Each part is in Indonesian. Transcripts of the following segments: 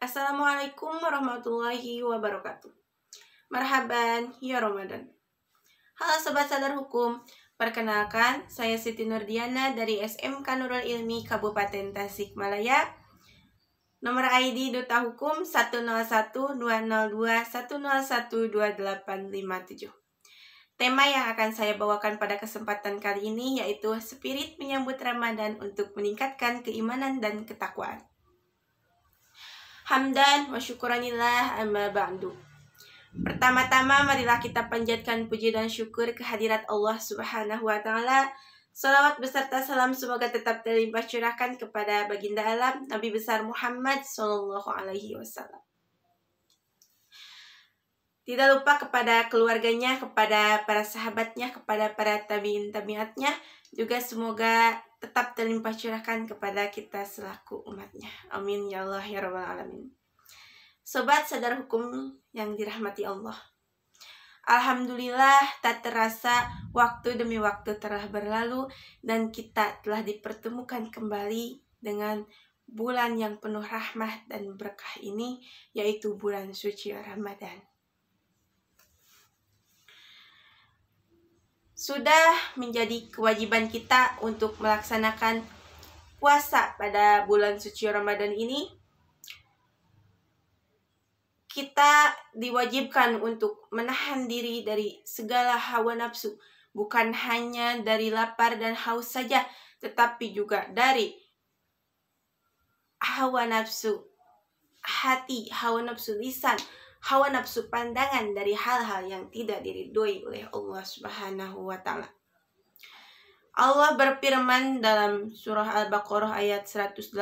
Assalamualaikum warahmatullahi wabarakatuh. Marhaban, ya Ramadan. Halo Sobat Sadar Hukum, perkenalkan saya Siti Nurdiana dari SMK Nurul Ilmi Kabupaten Tasikmalaya. Nomor ID Duta Hukum 101-202-101-2857. Tema yang akan saya bawakan pada kesempatan kali ini yaitu spirit menyambut Ramadan untuk meningkatkan keimanan dan ketakwaan. Hamdan wa syukuranillah amma ba'du. Pertama-tama marilah kita panjatkan puji dan syukur kehadirat Allah Subhanahu wa taala. Salawat beserta salam semoga tetap terlimpah curahkan kepada baginda alam Nabi besar Muhammad sallallahu alaihi wasallam. Tidak lupa kepada keluarganya, kepada para sahabatnya, kepada para tabi'in tabi'atnya, juga semoga tetap terlimpah curahkan kepada kita selaku umatnya. Amin ya Allah ya rabbal alamin. Sobat Sadar Hukum yang dirahmati Allah, alhamdulillah tak terasa waktu demi waktu telah berlalu dan kita telah dipertemukan kembali dengan bulan yang penuh rahmat dan berkah ini, yaitu bulan suci Ramadan. Sudah menjadi kewajiban kita untuk melaksanakan puasa pada bulan suci Ramadan ini. Kita diwajibkan untuk menahan diri dari segala hawa nafsu, bukan hanya dari lapar dan haus saja, tetapi juga dari hawa nafsu hati, hawa nafsu lisan, hawa nafsu pandangan dari hal-hal yang tidak diridhoi oleh Allah Subhanahu wa taala. Allah berfirman dalam surah Al-Baqarah ayat 183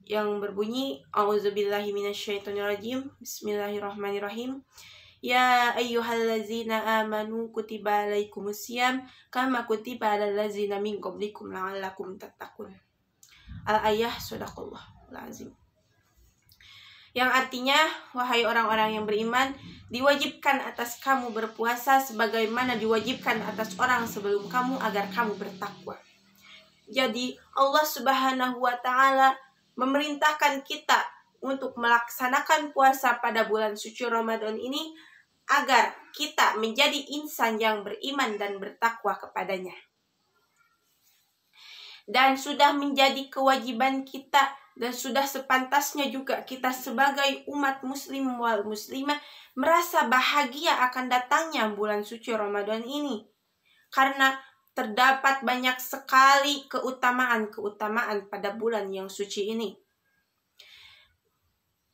yang berbunyi, A'udzubillahi minasyaitonirrajim, Bismillahirrahmanirrahim. Ya ayyuhallazina amanu kutiba alaikumusiyam kama kutiba alal ladzina min qablikum la'allakum tattaqun. Al-ayah sadaqallahul azim. Yang artinya, wahai orang-orang yang beriman, diwajibkan atas kamu berpuasa sebagaimana diwajibkan atas orang sebelum kamu agar kamu bertakwa. Jadi Allah Subhanahu wa taala memerintahkan kita untuk melaksanakan puasa pada bulan suci Ramadan ini agar kita menjadi insan yang beriman dan bertakwa kepadanya. Dan sudah menjadi kewajiban kita dan sudah sepantasnya juga kita sebagai umat muslim wal muslimah merasa bahagia akan datangnya bulan suci Ramadan ini. Karena terdapat banyak sekali keutamaan-keutamaan pada bulan yang suci ini.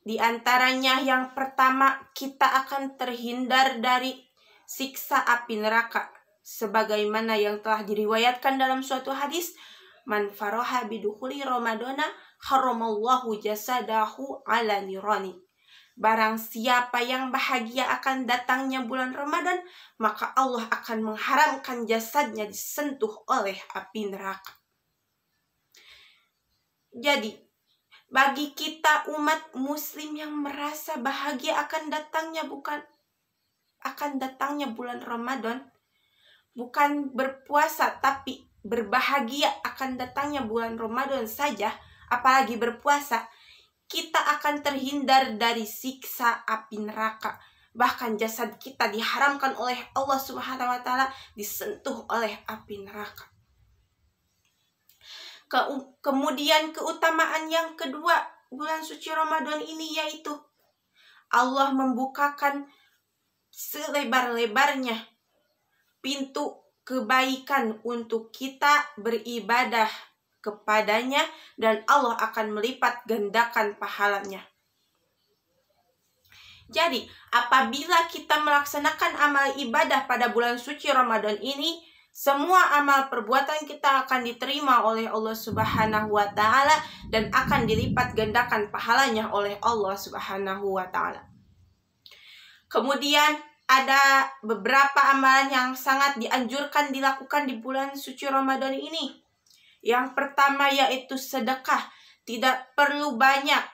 Di antaranya yang pertama, kita akan terhindar dari siksa api neraka. Sebagaimana yang telah diriwayatkan dalam suatu hadis, man faraha bidukhuli Ramadana haramallahu jasadahu ala nirani. Barang siapa yang bahagia akan datangnya bulan Ramadan, maka Allah akan mengharamkan jasadnya disentuh oleh api neraka. Jadi, bagi kita umat muslim yang merasa bahagia akan datangnya bulan Ramadan, bukan berpuasa tapi berbahagia akan datangnya bulan Ramadan saja, apalagi berpuasa, kita akan terhindar dari siksa api neraka. Bahkan jasad kita diharamkan oleh Allah Subhanahu wa taala disentuh oleh api neraka. Kemudian keutamaan yang kedua bulan suci Ramadan ini yaitu Allah membukakan selebar-lebarnya pintu kebaikan untuk kita beribadah kepadanya dan Allah akan melipat gandakan pahalanya. Jadi, apabila kita melaksanakan amal ibadah pada bulan suci Ramadan ini, semua amal perbuatan kita akan diterima oleh Allah Subhanahu wa taala dan akan dilipat gandakan pahalanya oleh Allah Subhanahu wa taala. Kemudian ada beberapa amalan yang sangat dianjurkan dilakukan di bulan suci Ramadan ini. Yang pertama yaitu sedekah. Tidak perlu banyak.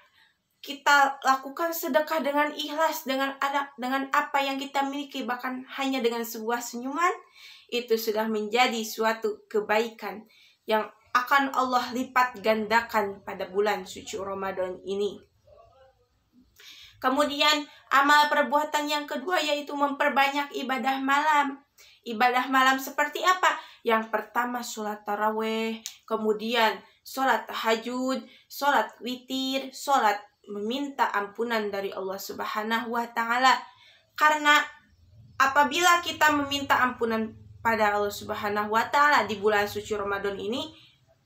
Kita lakukan sedekah dengan ikhlas, dengan apa yang kita miliki, bahkan hanya dengan sebuah senyuman, itu sudah menjadi suatu kebaikan yang akan Allah lipat gandakan pada bulan suci Ramadan ini. Kemudian amal perbuatan yang kedua yaitu memperbanyak ibadah malam. Ibadah malam seperti apa? Yang pertama sholat taraweh, kemudian sholat tahajud, sholat witir, sholat meminta ampunan dari Allah Subhanahu wa Ta'ala. Karena apabila kita meminta ampunan pada Allah Subhanahu wa Ta'ala di bulan suci Ramadan ini,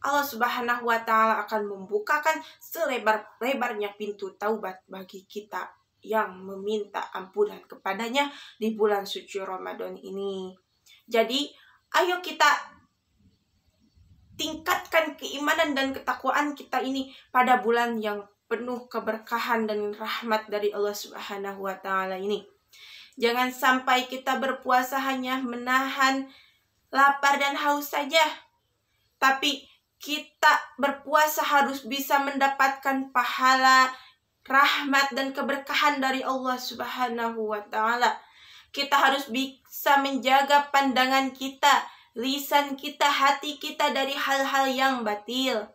Allah Subhanahu wa Ta'ala akan membukakan selebar-lebarnya pintu taubat bagi kita yang meminta ampunan kepadanya di bulan suci Ramadan ini. Jadi, ayo kita tingkatkan keimanan dan ketakwaan kita ini pada bulan yang penuh keberkahan dan rahmat dari Allah Subhanahu wa Ta'ala ini. Jangan sampai kita berpuasa hanya menahan lapar dan haus saja, tapi kita berpuasa harus bisa mendapatkan pahala, rahmat dan keberkahan dari Allah Subhanahu wa Ta'ala. Kita harus bisa menjaga pandangan kita, lisan kita, hati kita dari hal-hal yang batil.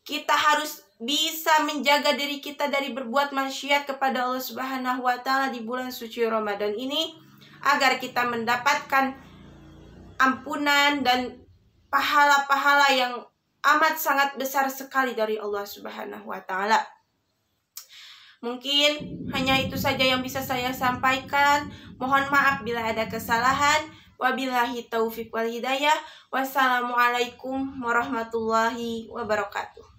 Kita harus bisa menjaga diri kita dari berbuat maksiat kepada Allah Subhanahu wa Ta'ala di bulan suci Ramadan ini, agar kita mendapatkan ampunan dan pahala-pahala yang amat sangat besar sekali dari Allah Subhanahu wa Ta'ala. Mungkin hanya itu saja yang bisa saya sampaikan. Mohon maaf bila ada kesalahan. Wabillahi taufiq wal hidayah. Wassalamualaikum warahmatullahi wabarakatuh.